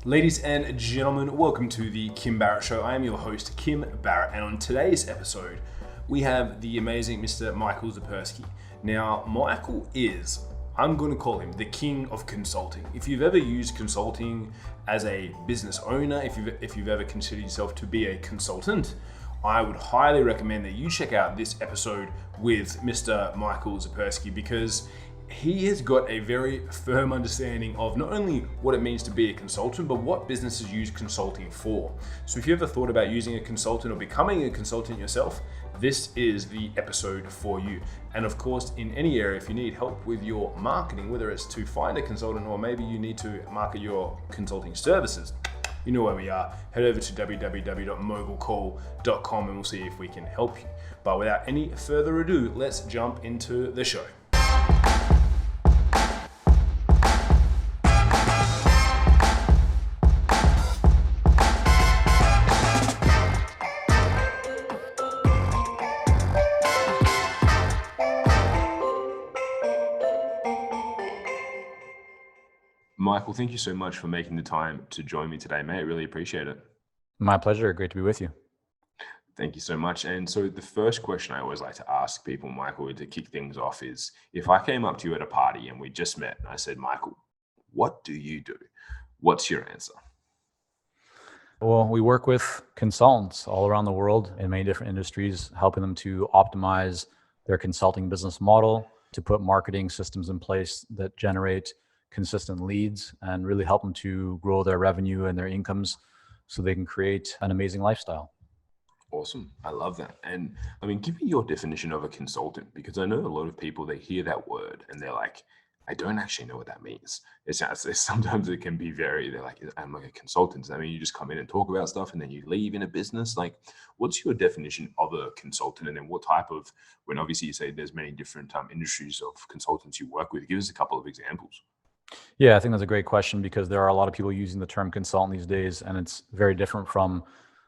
Ladies and gentlemen, welcome to the Kim Barrett Show. I am your host, Kim Barrett, and on today's episode, we have the amazing Mr. Michael Zipursky. Now, Michael is, I'm going to call him the king of consulting. If you've ever used consulting as a business owner, if you've ever considered yourself to be a consultant, I would highly recommend that you check out this episode with Mr. Michael Zipursky because he has got a very firm understanding of not only what it means to be a consultant, but what businesses use consulting for. So if you ever thought about using a consultant or becoming a consultant yourself, this is the episode for you. And of course, in any area, if you need help with your marketing, whether it's to find a consultant or maybe you need to market your consulting services, you know where we are. Head over to www.mogulcall.com and we'll see if we can help you. But without any further ado, let's jump into the show. Michael, thank you so much for making the time to join me today, mate. I really appreciate it. My pleasure. Great to be with you. Thank you so much. And so the first question I always like to ask people, Michael, to kick things off is, if I came up to you at a party and we just met and I said, Michael, what do you do? What's your answer? Well, we work with consultants all around the world in many different industries, helping them to optimize their consulting business model, to put marketing systems in place that generate consistent leads and really help them to grow their revenue and their incomes so they can create an amazing lifestyle. Awesome. I love that. And I mean, give me your definition of a consultant, because I know a lot of people, they hear that word and they're like, I don't actually know what that means. Sometimes it can be they're like, I'm like a consultant. I mean, you just come in and talk about stuff and then you leave in a business. Like, what's your definition of a consultant? And then what type of, when obviously you say there's many different industries of consultants you work with, give us a couple of examples. Yeah, I think that's a great question because there are a lot of people using the term consultant these days, and it's very different from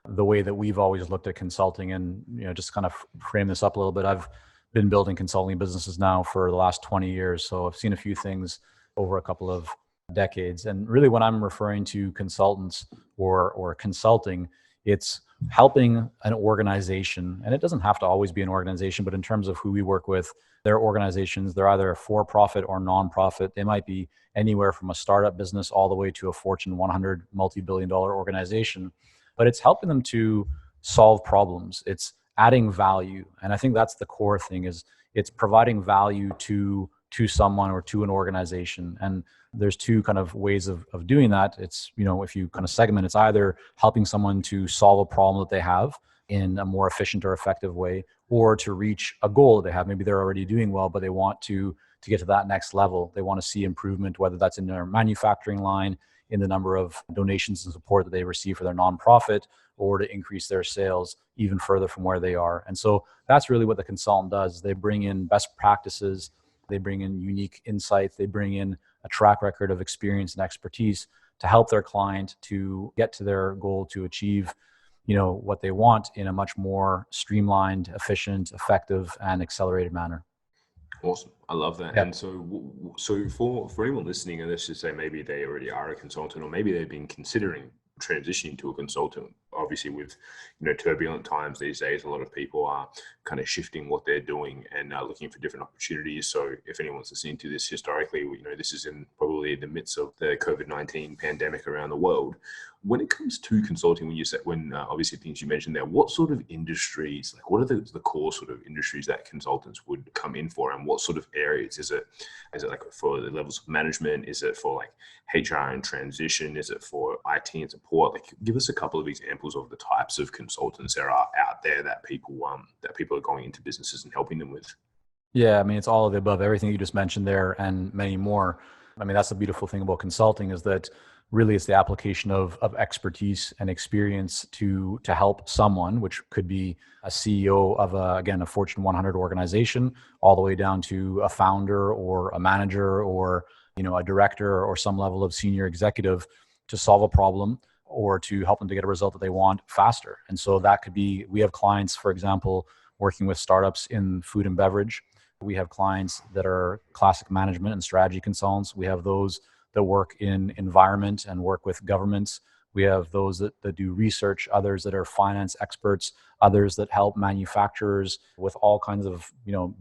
the way that we've always looked at consulting. And just kind of frame this up a little bit. I've been building consulting businesses now for the last 20 years, so I've seen a few things over a couple of decades. And really, when I'm referring to consultants or consulting, it's helping an organization, and it doesn't have to always be an organization, but in terms of who we work with, they're organizations, they're either for-profit or non-profit. They might be anywhere from a startup business all the way to a Fortune 100 multi-billion-dollar organization, but it's helping them to solve problems. It's adding value. And I think that's the core thing, is it's providing value to someone or to an organization. And there's two kind of ways of doing that. It's, if you kind of segment, it's either helping someone to solve a problem that they have in a more efficient or effective way, or to reach a goal that they have. Maybe they're already doing well, but they want to get to that next level. They want to see improvement, whether that's in their manufacturing line, in the number of donations and support that they receive for their nonprofit, or to increase their sales even further from where they are. And so that's really what the consultant does. They bring in best practices, they bring in unique insights, they bring in a track record of experience and expertise to help their client to get to their goal, to achieve what they want in a much more streamlined, efficient, effective, and accelerated manner. Awesome. I love that. Yeah. And so for anyone listening, and let's just say maybe they already are a consultant, or maybe they've been considering transitioning to a consultant. Obviously, with turbulent times these days, a lot of people are kind of shifting what they're doing and looking for different opportunities. So if anyone's listening to this historically, this is in probably the midst of the COVID-19 pandemic around the world. When it comes to consulting, when obviously things you mentioned there, what sort of industries, like what are the core sort of industries that consultants would come in for, and what sort of areas? Is it like for the levels of management? Is it for like HR and transition? Is it for IT and support? Like, give us a couple of examples of the types of consultants there are out there that people are going into businesses and helping them with. Yeah, I mean, it's all of the above, everything you just mentioned there and many more. I mean, that's the beautiful thing about consulting, is that really it's the application of expertise and experience to help someone, which could be a CEO of a Fortune 100 organization, all the way down to a founder or a manager or a director or some level of senior executive, to solve a problem or to help them to get a result that they want faster. And so that could be, we have clients, for example, working with startups in food and beverage. We have clients that are classic management and strategy consultants. We have those that work in environment and work with governments. We have those that do research, others that are finance experts, others that help manufacturers with all kinds of,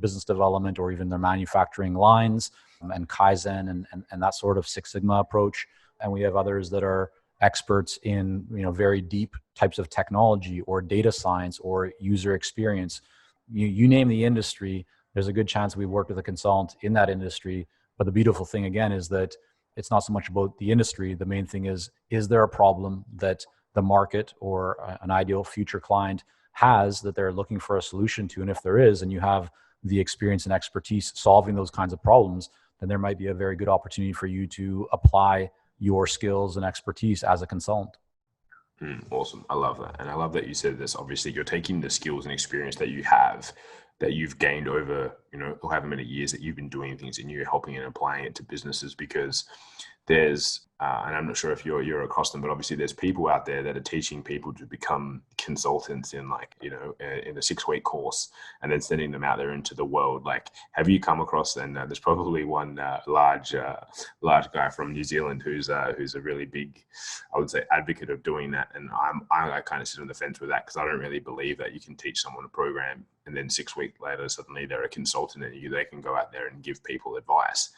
business development or even their manufacturing lines, and Kaizen and that sort of Six Sigma approach. And we have others that are experts in, very deep types of technology or data science or user experience. You name the industry, there's a good chance we've worked with a consultant in that industry. But the beautiful thing again is that it's not so much about the industry. The main thing is there a problem that the market or an ideal future client has that they're looking for a solution to? And if there is, and you have the experience and expertise solving those kinds of problems, then there might be a very good opportunity for you to apply your skills and expertise as a consultant. Awesome. I love that. And I love that you said this. Obviously, you're taking the skills and experience that you have, that you've gained over, however many years that you've been doing things, and you're helping and applying it to businesses, because there's, and I'm not sure if you're across them, but obviously there's people out there that are teaching people to become consultants in in a 6-week course, and then sending them out there into the world. Like, have you come across, and there's probably one large guy from New Zealand who's a really big, I would say, advocate of doing that. And I kind of sit on the fence with that, because I don't really believe that you can teach someone a program and then 6 weeks later suddenly they're a consultant and they can go out there and give people advice.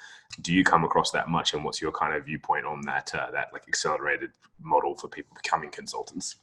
Do you come across that much, and what's your kind of viewpoint on that like accelerated model for people becoming consultants?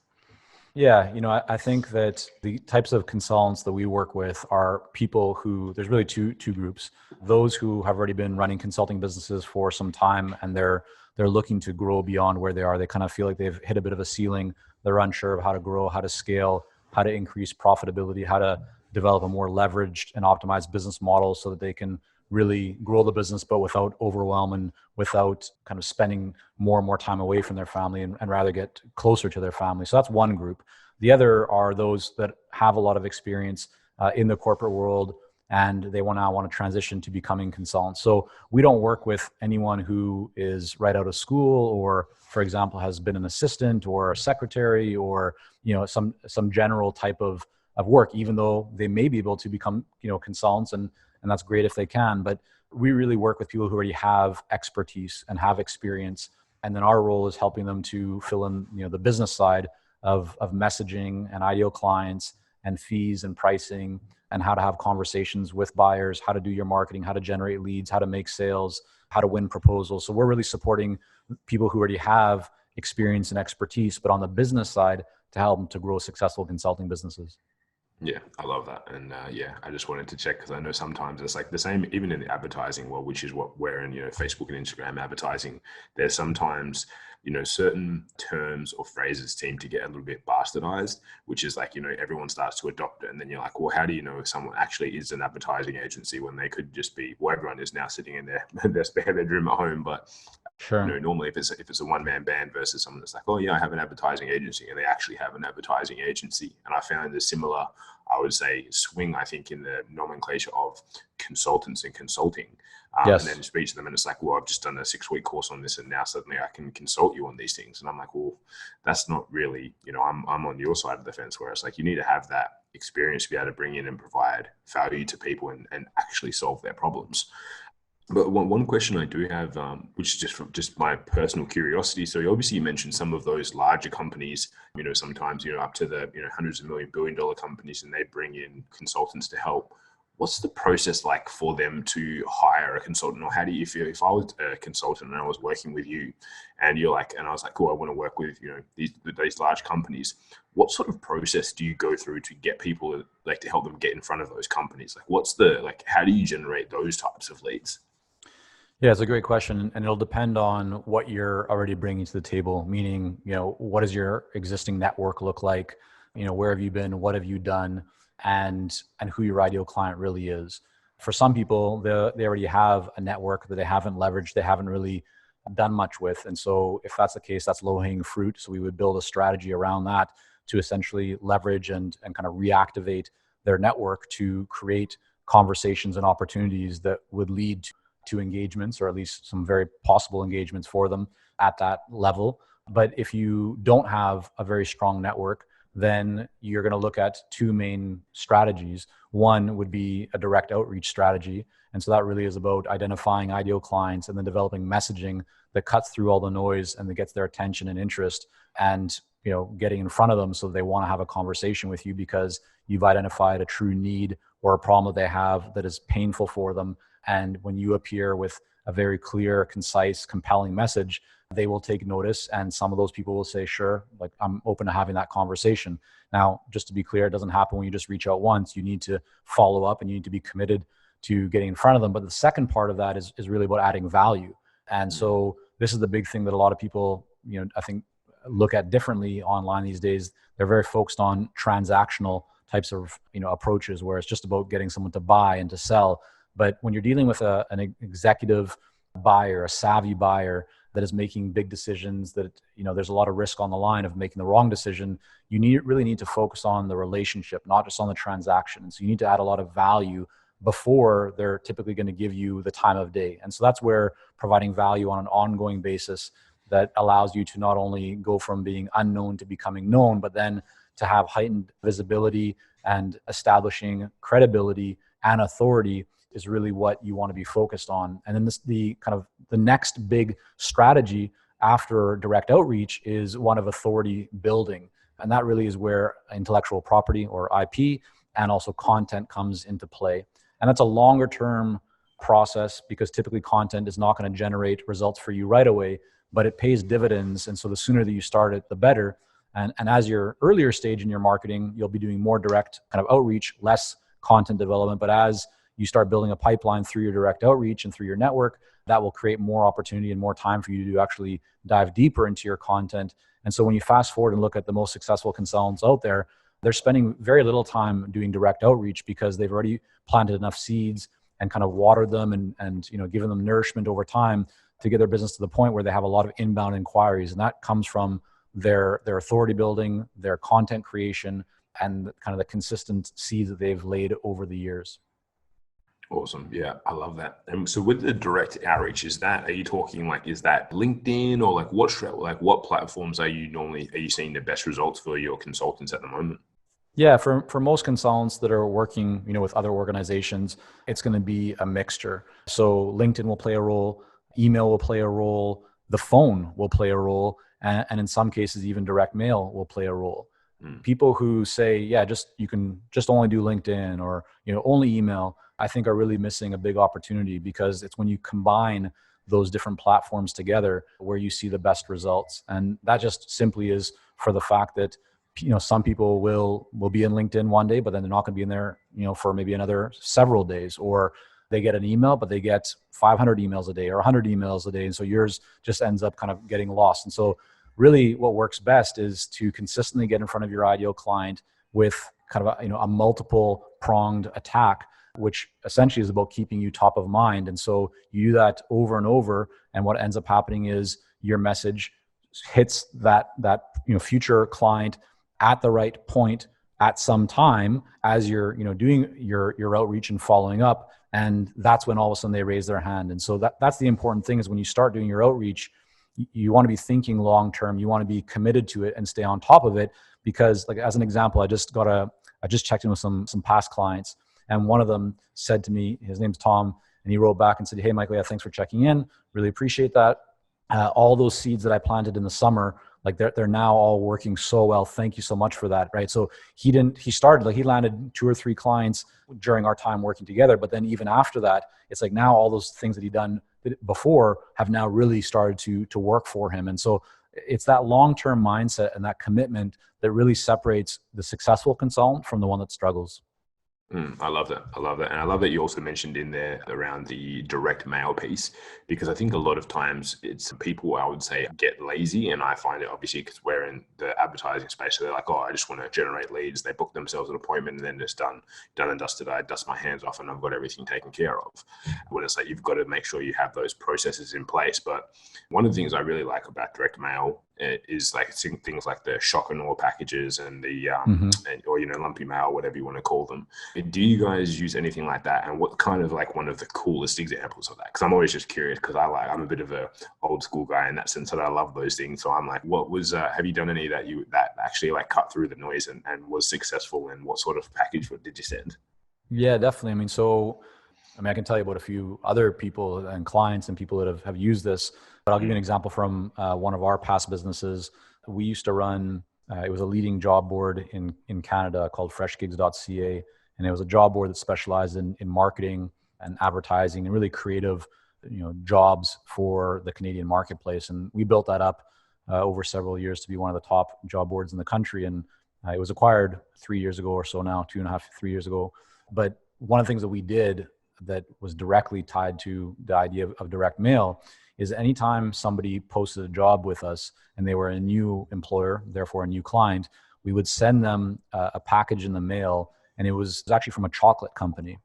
Yeah, I think that the types of consultants that we work with are people who, there's really two groups. Those who have already been running consulting businesses for some time, and they're looking to grow beyond where they are. They kind of feel like they've hit a bit of a ceiling. They're unsure of how to grow, how to scale, how to increase profitability, how to develop a more leveraged and optimized business model so that they can really grow the business, but without overwhelm and without kind of spending more and more time away from their family, and rather get closer to their family. So that's one group. The other are those that have a lot of experience in the corporate world, and they now want to transition to becoming consultants. So we don't work with anyone who is right out of school, or, for example, has been an assistant or a secretary, or some general type of work, even though they may be able to become consultants, and that's great if they can. But we really work with people who already have expertise and have experience, and then our role is helping them to fill in the business side of messaging and ideal clients and fees and pricing, and how to have conversations with buyers, how to do your marketing, how to generate leads, how to make sales, how to win proposals. So we're really supporting people who already have experience and expertise, but on the business side, to help them to grow successful consulting businesses. Yeah, I love that. And I just wanted to check, because I know sometimes it's like the same, even in the advertising world, which is what we're in, Facebook and Instagram advertising. There's sometimes, certain terms or phrases seem to get a little bit bastardized, which is like, everyone starts to adopt it. And then you're like, well, how do you know if someone actually is an advertising agency when they could just be, well, everyone is now sitting in their spare bedroom at home. But sure, normally if it's a one-man band versus someone that's like, oh yeah, I have an advertising agency, and they actually have an advertising agency. And I found a similar, I would say, swing, I think, in the nomenclature of consultants and consulting. Yes. And then speak to them, and it's like, well, I've just done a 6-week course on this, and now suddenly I can consult you on these things. And I'm like, well, that's not really, I'm on your side of the fence, where it's like, you need to have that experience to be able to bring in and provide value to people and actually solve their problems. But one question I do have, which is just from just my personal curiosity. So obviously you mentioned some of those larger companies, sometimes, up to the, hundreds of billion-dollar companies, and they bring in consultants to help. What's the process like for them to hire a consultant? Or how do you feel if I was a consultant and I was working with you, and you're like, and I was like, cool, I want to work with, these large companies. What sort of process do you go through to get people to help them get in front of those companies? Like, how do you generate those types of leads? Yeah, it's a great question, and it'll depend on what you're already bringing to the table. Meaning, what does your existing network look like? Where have you been? What have you done? And who your ideal client really is. For some people, they already have a network that they haven't leveraged, they haven't really done much with. And so if that's the case, that's low-hanging fruit. So we would build a strategy around that to essentially leverage and kind of reactivate their network to create conversations and opportunities that would lead to engagements, or at least some very possible engagements for them at that level. But if you don't have a very strong network, then you're going to look at two main strategies. One would be a direct outreach strategy. And so that really is about identifying ideal clients and then developing messaging that cuts through all the noise and that gets their attention and interest, and getting in front of them so they want to have a conversation with you because you've identified a true need or a problem that they have that is painful for them. And when you appear with a very clear, concise, compelling message, they will take notice. And some of those people will say, sure, like I'm open to having that conversation. Now, just to be clear, it doesn't happen when you just reach out once. You need to follow up and you need to be committed to getting in front of them. But the second part of that is really about adding value. And so this is the big thing that a lot of people, I think, look at differently online these days. They're very focused on transactional types of approaches where it's just about getting someone to buy and to sell. But when you're dealing with an executive buyer, a savvy buyer that is making big decisions, that there's a lot of risk on the line of making the wrong decision, you really need to focus on the relationship, not just on the transaction. And so you need to add a lot of value before they're typically going to give you the time of day. And so that's where providing value on an ongoing basis that allows you to not only go from being unknown to becoming known, but then to have heightened visibility and establishing credibility and authority is really what you want to be focused on. And then the next big strategy after direct outreach is one of authority building. And that really is where intellectual property or IP and also content comes into play. And that's a longer term process because typically content is not going to generate results for you right away, but it pays dividends. And so the sooner that you start it, the better. And as your earlier stage in your marketing, you'll be doing more direct kind of outreach, less content development. But as you start building a pipeline through your direct outreach and through your network, that will create more opportunity and more time for you to actually dive deeper into your content. And so when you fast forward and look at the most successful consultants out there, they're spending very little time doing direct outreach because they've already planted enough seeds and kind of watered them and given them nourishment over time to get their business to the point where they have a lot of inbound inquiries. And that comes from their authority building, their content creation, and kind of the consistent seeds that they've laid over the years. Awesome. Yeah, I love that. And so with the direct outreach, is that LinkedIn or what platforms are you seeing the best results for your consultants at the moment? Yeah, for most consultants that are working, with other organizations, it's going to be a mixture. So LinkedIn will play a role, email will play a role, the phone will play a role, and in some cases, even direct mail will play a role. People who say, you can just only do LinkedIn or, only email, I think are really missing a big opportunity because it's when you combine those different platforms together where you see the best results. And that just simply is for the fact that, some people will be in LinkedIn one day, but then they're not going to be in there, for maybe another several days, or they get an email, but they get 500 emails a day or 100 emails a day. And so yours just ends up kind of getting lost. And so really what works best is to consistently get in front of your ideal client with kind of a multiple pronged attack, which essentially is about keeping you top of mind. And so you do that over and over. And what ends up happening is your message hits that future client at the right point at some time as you're doing your outreach and following up. And that's when all of a sudden they raise their hand. And so that's the important thing is when you start doing your outreach, you want to be thinking long term. You want to be committed to it and stay on top of it. Because, like, as an example, I just checked in with some past clients, and one of them said to me, his name's Tom, and he wrote back and said, "Hey, Michael, thanks for checking in. Really appreciate that. All those seeds that I planted in the summer, like they're now all working so well. Thank you so much for that." Right. So he landed 2 or 3 clients during our time working together. But then even after that, it's like now all those things that he'd done before have now really started to work for him. And so it's that long-term mindset and that commitment that really separates the successful consultant from the one that struggles. I love that. And I love that you also mentioned in there around the direct mail piece, because I think a lot of times it's people, I would say, get lazy. And I find it obviously because we're in the advertising space. So they're like, I just want to generate leads. They book themselves an appointment and then it's done and dusted. I dust my hands off and I've got everything taken care of. When it's like, you've got to make sure you have those processes in place. But one of the things I really like about direct mail is like things like the shock and awe packages and the or lumpy mail, whatever you want to call them. Do you guys use anything like that? And what kind of like one of the coolest examples of that? Because I'm always just curious, because I'm a bit of a old school guy in that sense that I love those things. So I'm like, what was have you done any that actually like cut through the noise and was successful? And what sort of package did you send? Yeah, definitely. I can tell you about a few other people and clients and people that have used this. But I'll give you an example from one of our past businesses. We used to run, it was a leading job board in Canada called freshgigs.ca. And it was a job board that specialized in marketing and advertising and really creative, jobs for the Canadian marketplace. And we built that up over several years to be one of the top job boards in the country. And it was acquired 3 years ago or so now, 2.5, 3 years ago. But one of the things that we did that was directly tied to the idea of direct mail is anytime somebody posted a job with us and they were a new employer, therefore a new client, we would send them a package in the mail. And it was actually from a chocolate company.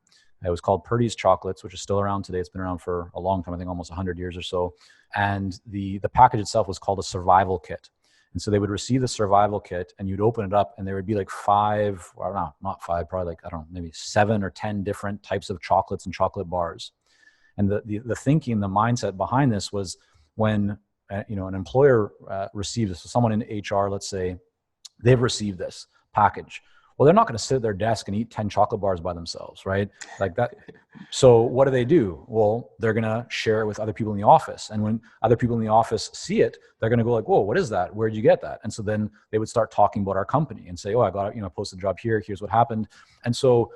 It was called Purdy's Chocolates, which is still around today. It's been around for a long time, I think almost 100 years or so. And the package itself was called a survival kit. And so they would receive the survival kit and you'd open it up and there would be like maybe 7 or 10 different types of chocolates and chocolate bars. And the thinking, the mindset behind this was when, an employer receives this, so someone in HR, let's say, they've received this package. Well, they're not going to sit at their desk and eat 10 chocolate bars by themselves, right? Like that. So what do? Well, they're going to share it with other people in the office. And when other people in the office see it, they're going to go like, whoa, what is that? Where'd you get that? And so then they would start talking about our company and say, oh, I got it, posted a job here. Here's what happened. And so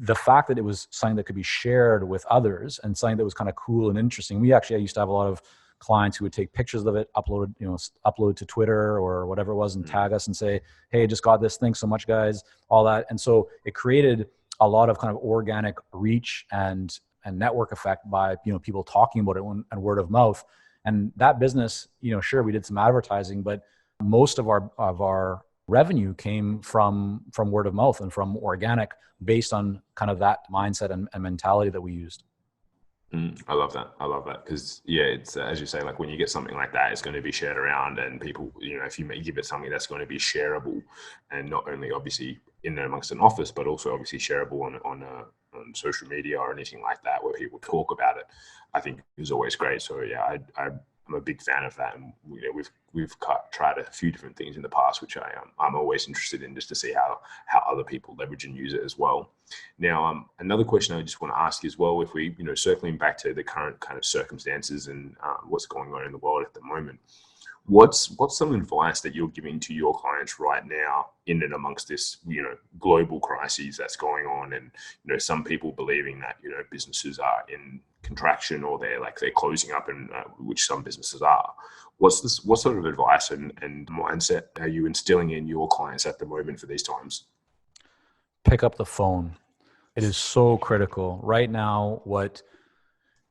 the fact that it was something that could be shared with others and something that was kind of cool and interesting. I used to have a lot of clients who would take pictures of it, upload to Twitter or whatever it was and tag us and say, hey, just got this, thanks so much guys, all that. And so it created a lot of kind of organic reach and network effect by, people talking about it and word of mouth. And that business, sure, we did some advertising, but most of our revenue came from word of mouth and from organic based on kind of that mindset and mentality that we used. I love that. Because it's as you say, like when you get something like that, it's going to be shared around and people, if you give it something that's going to be shareable and not only obviously in and amongst an office, but also obviously shareable on social media or anything like that where people talk about it, I think is always great. So yeah, I'm a big fan of that. And we've tried a few different things in the past, which I'm always interested in just to see how other people leverage and use it as well. Now, another question I just want to ask you as well, if we, circling back to the current kind of circumstances and what's going on in the world at the moment, what's some advice that you're giving to your clients right now in and amongst this, global crises that's going on? And, some people believing that, businesses are in contraction or they're closing up, and which some businesses are. What sort of advice and mindset are you instilling in your clients at the moment for these times? Pick up the phone. It is so critical right now. What,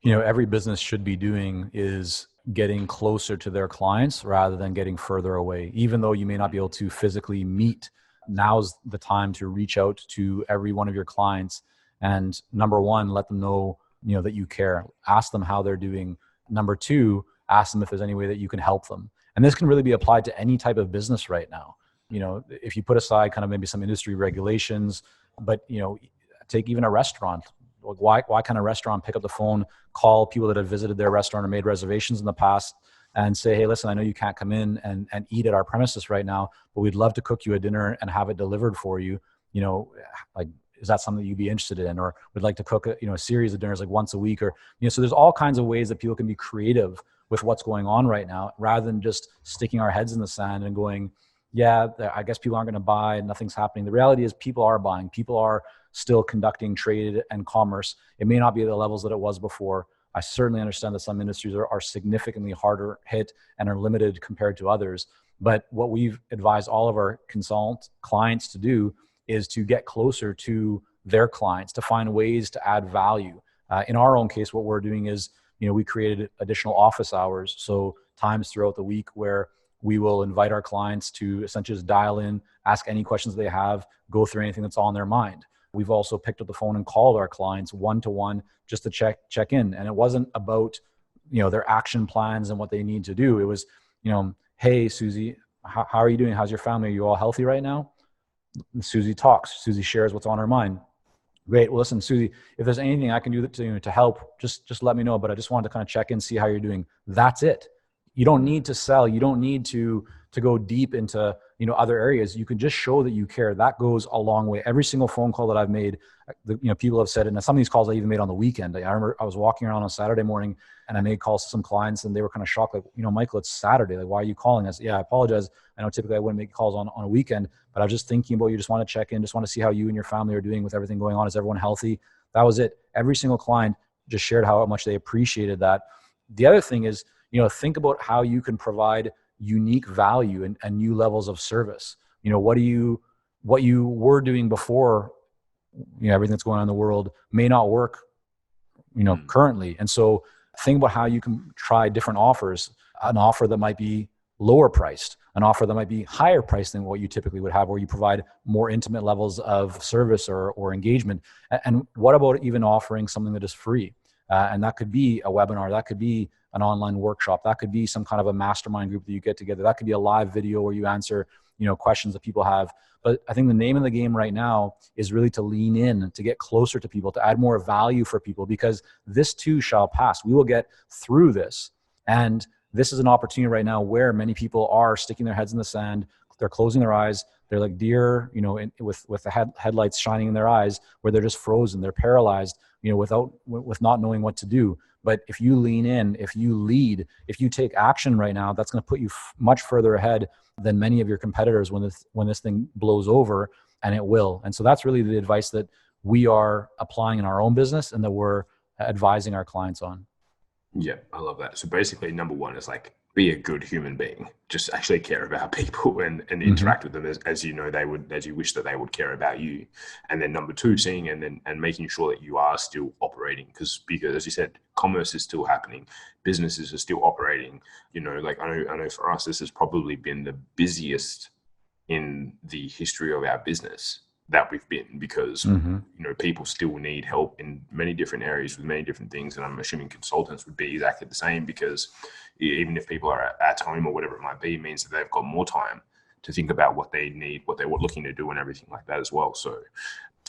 every business should be doing is getting closer to their clients rather than getting further away. Even though you may not be able to physically meet, now's the time to reach out to every one of your clients. And number one, let them know, that you care. Ask them how they're doing. Number two, ask them if there's any way that you can help them. And this can really be applied to any type of business right now. If you put aside kind of maybe some industry regulations, but, take even a restaurant. Why can't a restaurant pick up the phone, call people that have visited their restaurant or made reservations in the past and say, hey, listen, I know you can't come in and eat at our premises right now, but we'd love to cook you a dinner and have it delivered for you. Is that something that you'd be interested in? Or would like to cook a series of dinners once a week, or, so there's all kinds of ways that people can be creative with what's going on right now, rather than just sticking our heads in the sand and going, yeah, I guess people aren't going to buy, nothing's happening. The reality is people are buying, people are still conducting trade and commerce. It may not be at the levels that it was before. I certainly understand that some industries are significantly harder hit and are limited compared to others. But what we've advised all of our consult clients to do is to get closer to their clients, to find ways to add value. In our own case, what we're doing is, we created additional office hours. So times throughout the week where we will invite our clients to essentially just dial in, ask any questions they have, go through anything that's on their mind. We've also picked up the phone and called our clients one-to-one just to check in. And it wasn't about, their action plans and what they need to do. It was, hey, Susie, how are you doing? How's your family? Are you all healthy right now? And Susie talks. Susie shares what's on her mind. Great. Well, listen, Susie, if there's anything I can do to help, just let me know. But I just wanted to kind of check in, see how you're doing. That's it. You don't need to sell. You don't need to to go deep into, other areas. You can just show that you care. That goes a long way. Every single phone call that I've made, people have said it. And some of these calls I even made on the weekend. I remember I was walking around on Saturday morning and I made calls to some clients and they were kind of shocked. Like, Michael, it's Saturday. Like, why are you calling us? Yeah, I apologize. I know typically I wouldn't make calls on a weekend, but I was just thinking about you. Just want to check in, just want to see how you and your family are doing with everything going on. Is everyone healthy? That was it. Every single client just shared how much they appreciated that. The other thing is, think about how you can provide unique value and new levels of service. What you were doing before, everything that's going on in the world may not work, currently. And so think about how you can try different offers, an offer that might be lower priced, an offer that might be higher priced than what you typically would have, where you provide more intimate levels of service or engagement. And what about even offering something that is free? And that could be a webinar, that could be an online workshop, that could be some kind of a mastermind group that you get together, that could be a live video where you answer, questions that people have. But I think the name of the game right now is really to lean in, to get closer to people, to add more value for people, because this too shall pass. We will get through this. And this is an opportunity right now where many people are sticking their heads in the sand. They're closing their eyes. They're like deer, with the headlights shining in their eyes, where they're just frozen. They're paralyzed, with not knowing what to do. But if you lean in, if you lead, if you take action right now, that's going to put you much further ahead than many of your competitors when this thing blows over, and it will. And so that's really the advice that we are applying in our own business and that we're advising our clients on. Yeah, I love that. So basically, number one is like, be a good human being. Just actually care about people and interact with them as you wish that they would care about you. And then number two, seeing and making sure that you are still operating, because as you said, commerce is still happening, businesses are still operating. Like I know for us, this has probably been the busiest in the history of our business that we've been, because people still need help in many different areas with many different things, and I'm assuming consultants would be exactly the same, because even if people are at home or whatever it might be, it means that they've got more time to think about what they need, what they were looking to do, and everything like that as well. So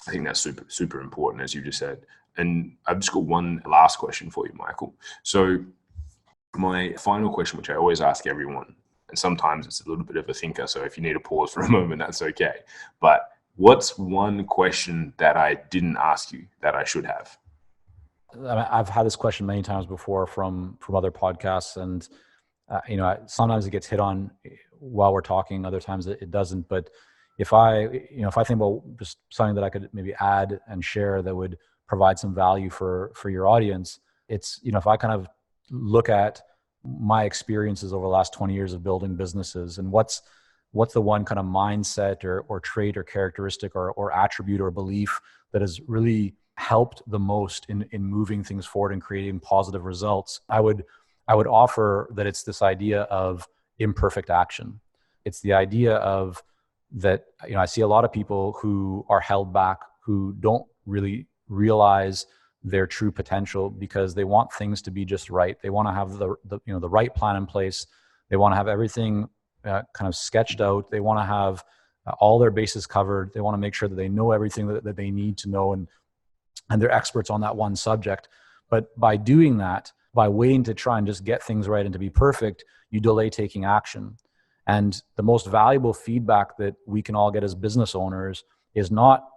I think that's super, super important, as you just said. And I've just got one last question for you, Michael. So my final question, which I always ask everyone, and sometimes it's a little bit of a thinker, so if you need to pause for a moment, that's okay. But what's one question that I didn't ask you that I should have? I've had this question many times before from other podcasts, and sometimes it gets hit on while we're talking, other times it doesn't. But if I think about just something that I could maybe add and share that would provide some value for your audience, it's, if I kind of look at my experiences over the last 20 years of building businesses, and what's the one kind of mindset or trait or characteristic or attribute or belief that has really helped the most in moving things forward and creating positive results, I would offer that it's this idea of imperfect action. It's the idea of that, I see a lot of people who are held back, who don't really realize their true potential because they want things to be just right. They want to have the right plan in place. They want to have everything kind of sketched out. They want to have all their bases covered. They want to make sure that they know everything that they need to know, and they're experts on that one subject. But by doing that, by waiting to try and just get things right and to be perfect, you delay taking action. And the most valuable feedback that we can all get as business owners is not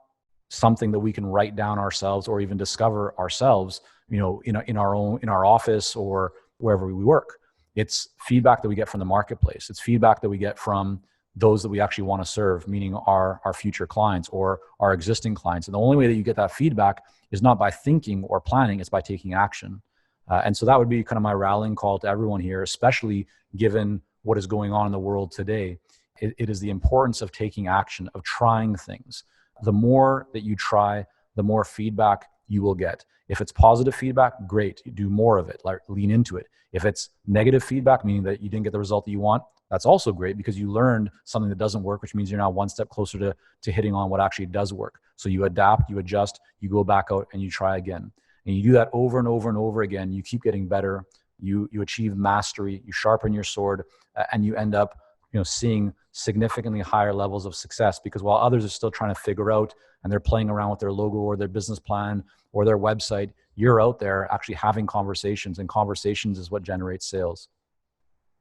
something that we can write down ourselves or even discover ourselves, in our office or wherever we work. It's feedback that we get from the marketplace. It's feedback that we get from those that we actually want to serve, meaning our future clients or our existing clients. And the only way that you get that feedback is not by thinking or planning, it's by taking action. And so that would be kind of my rallying call to everyone here, especially given what is going on in the world today. It is the importance of taking action, of trying things. The more that you try, the more feedback you will get. If it's positive feedback, great, you do more of it, like lean into it. If it's negative feedback, meaning that you didn't get the result that you want, that's also great because you learned something that doesn't work, which means you're now one step closer to hitting on what actually does work. So you adapt, you adjust, you go back out and you try again. And you do that over and over and over again. You keep getting better. You achieve mastery, you sharpen your sword, and you end up seeing significantly higher levels of success, because while others are still trying to figure out and they're playing around with their logo or their business plan or their website, you're out there actually having conversations, and conversations is what generates sales.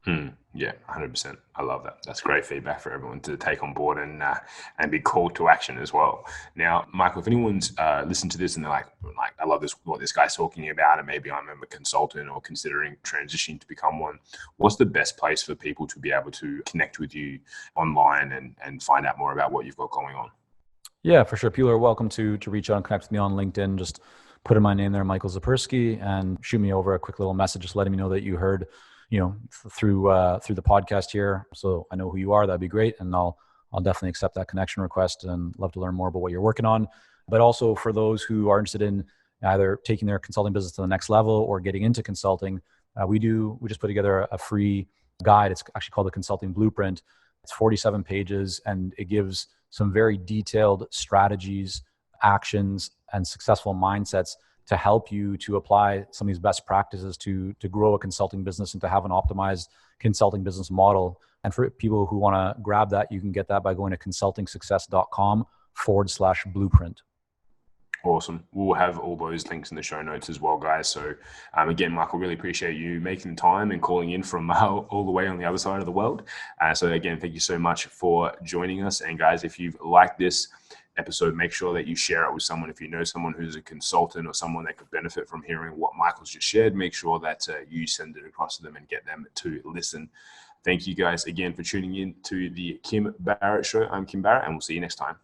Yeah, 100%. I love that. That's great feedback for everyone to take on board and be called to action as well. Now, Michael, if anyone's listened to this and they're like, I love this, what this guy's talking about, and maybe I'm a consultant or considering transitioning to become one, what's the best place for people to be able to connect with you online and find out more about what you've got going on? Yeah, for sure. People are welcome to reach out and connect with me on LinkedIn. Just put in my name there, Michael Zipursky, and shoot me over a quick little message, just letting me know that you heard, through the podcast here, so I know who you are. That'd be great, and I'll definitely accept that connection request and love to learn more about what you're working on. But also for those who are interested in either taking their consulting business to the next level or getting into consulting, we just put together a free guide. It's actually called the Consulting Blueprint. It's 47 pages, and it gives some very detailed strategies, actions, and successful mindsets to help you to apply some of these best practices to grow a consulting business and to have an optimized consulting business model. And for people who want to grab that, you can get that by going to consultingsuccess.com/blueprint. Awesome. We'll have all those links in the show notes as well, guys. So again, Michael, really appreciate you making the time and calling in from all the way on the other side of the world. So again, thank you so much for joining us. And guys, if you've liked this episode, make sure that you share it with someone. If you know someone who's a consultant or someone that could benefit from hearing what Michael's just shared, make sure that you send it across to them and get them to listen. Thank you guys again for tuning in to the Kim Barrett Show. I'm Kim Barrett, and we'll see you next time.